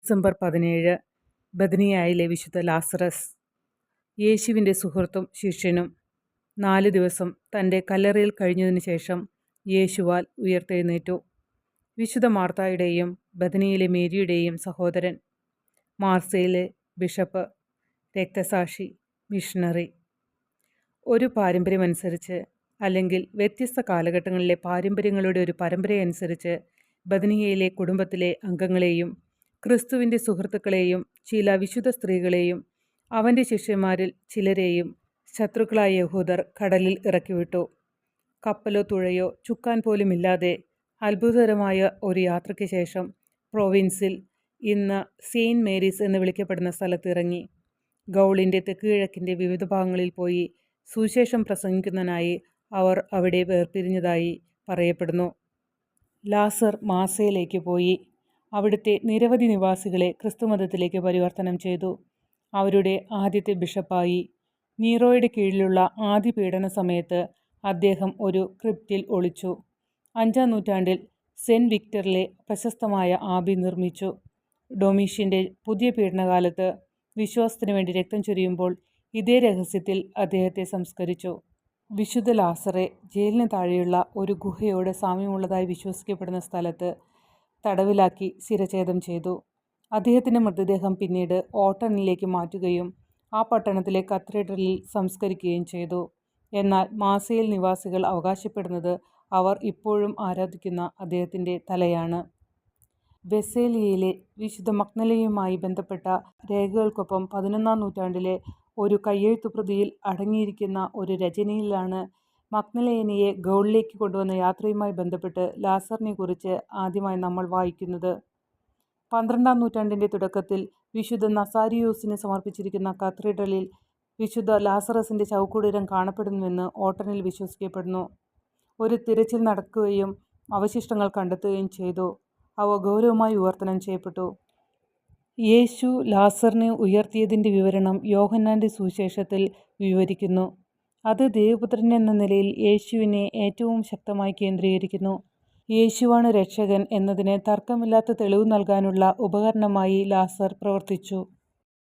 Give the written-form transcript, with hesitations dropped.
December 17 ബഥനിയായിലെ വിശുദ്ധ Lazarus, യേശുവിൻ്റെ സുഹൃത്തും ശിഷ്യനും. 4 ദിവസം തൻ്റെ കല്ലറയിൽ കഴിഞ്ഞതിന് ശേഷം യേശുവാൽ ഉയർത്തെഴുന്നേറ്റു. വിശുദ്ധ മാർത്തായുടെയും ബഥനിയിലെ മേരിയുടെയും സഹോദരൻ, മാർസയിലെ ബിഷപ്പ്, രക്തസാക്ഷി, മിഷണറി. ഒരു പാരമ്പര്യമനുസരിച്ച്, അല്ലെങ്കിൽ വ്യത്യസ്ത കാലഘട്ടങ്ങളിലെ പാരമ്പര്യങ്ങളുടെ ഒരു പരമ്പരയനുസരിച്ച്, ബഥനിയയിലെ കുടുംബത്തിലെ അംഗങ്ങളെയും ക്രിസ്തുവിൻ്റെ സുഹൃത്തുക്കളെയും ചില വിശുദ്ധ സ്ത്രീകളെയും അവൻ്റെ ശിഷ്യന്മാരിൽ ചിലരെയും ശത്രുക്കളായ യഹൂദർ കടലിൽ ഇറക്കിവിട്ടു. കപ്പലോ തുഴയോ ചുക്കാൻ പോലുമില്ലാതെ അത്ഭുതകരമായ ഒരു യാത്രയ്ക്ക് ശേഷം പ്രൊവിൻസിൽ ഇന്ന് സെയിൻറ്റ് മേരീസ് എന്ന് വിളിക്കപ്പെടുന്ന സ്ഥലത്ത് ഇറങ്ങി. ഗൗളിൻ്റെ തെക്കുകിഴക്കിൻ്റെ വിവിധ ഭാഗങ്ങളിൽ പോയി സുവിശേഷം പ്രസംഗിക്കുന്നതിനായി അവർ അവിടെ വേർപിരിഞ്ഞതായി പറയപ്പെടുന്നു. ലാസർ മാസയിലേക്ക് പോയി അവിടുത്തെ നിരവധി നിവാസികളെ ക്രിസ്തുമതത്തിലേക്ക് പരിവർത്തനം ചെയ്തു. അവരുടെ ആദ്യത്തെ ബിഷപ്പായി. നീറോയുടെ കീഴിലുള്ള ആദ്യ പീഡന സമയത്ത് അദ്ദേഹം ഒരു ക്രിപ്റ്റിൽ ഒളിച്ചു. 5-ാം നൂറ്റാണ്ടിൽ സെൻറ്റ് വിക്ടറിലെ പ്രശസ്തമായ ആബി നിർമ്മിച്ചു. ഡൊമീഷ്യൻ്റെ പുതിയ പീഡനകാലത്ത് വിശ്വാസത്തിനു വേണ്ടി രക്തം ചൊരിയുമ്പോൾ ഇതേ രഹസ്യത്തിൽ അദ്ദേഹത്തെ സംസ്കരിച്ചു. വിശുദ്ധ ലാസറെ ജയിലിന് താഴെയുള്ള ഒരു ഗുഹയോട് സാമ്യമുള്ളതായി വിശ്വസിക്കപ്പെടുന്ന സ്ഥലത്ത് തടവിലാക്കി ശിരഛേദം ചെയ്തു. അദ്ദേഹത്തിൻ്റെ മൃതദേഹം പിന്നീട് ഓട്ടണിലേക്ക് മാറ്റുകയും ആ പട്ടണത്തിലെ കത്തീഡ്രലിൽ സംസ്കരിക്കുകയും ചെയ്തു. എന്നാൽ മാസയിൽ നിവാസികൾ അവകാശപ്പെടുന്നത് അവർ ഇപ്പോഴും ആരാധിക്കുന്ന അദ്ദേഹത്തിൻ്റെ തലയാണ്. വെസ്സേലിയയിലെ വിശുദ്ധ മഗ്ദലനയുമായി ബന്ധപ്പെട്ട രേഖകൾക്കൊപ്പം 11-ാം നൂറ്റാണ്ടിലെ ഒരു കയ്യെഴുത്തുപ്രതിയിൽ അടങ്ങിയിരിക്കുന്ന ഒരു രചനയിലാണ് മഗ്ദലനയെ ഗൗളിലേക്ക് കൊണ്ടുവന്ന യാത്രയുമായി ബന്ധപ്പെട്ട് ലാസറിനെക്കുറിച്ച് ആദ്യമായി നമ്മൾ വായിക്കുന്നത്. 12-ാം നൂറ്റാണ്ടിൻ്റെ തുടക്കത്തിൽ വിശുദ്ധ നസാരിയോസിന് സമർപ്പിച്ചിരിക്കുന്ന കത്തീഡ്രലിൽ വിശുദ്ധ ലാസറസിൻ്റെ ശവകുടീരം കാണപ്പെടുന്നുവെന്ന് ഓട്ടണിൽ വിശ്വസിക്കപ്പെടുന്നു. ഒരു തിരച്ചിൽ നടക്കുകയും അവശിഷ്ടങ്ങൾ കണ്ടെത്തുകയും ചെയ്തു. അവ ഗൗരവമായി വിവർത്തനം ചെയ്യപ്പെട്ടു. യേശു ലാസറിനെ ഉയർത്തിയതിൻ്റെ വിവരണം യോഹന്നാൻ്റെ സുവിശേഷത്തിൽ വിവരിക്കുന്നു. അത് ദൈവപുത്രൻ എന്ന നിലയിൽ യേശുവിനെ ഏറ്റവും ശക്തമായി കേന്ദ്രീകരിക്കുന്നു. യേശുവാണ് രക്ഷകൻ എന്നതിന് തർക്കമില്ലാത്ത തെളിവ് നൽകാനുള്ള ഉപകരണമായി ലാസർ പ്രവർത്തിച്ചു.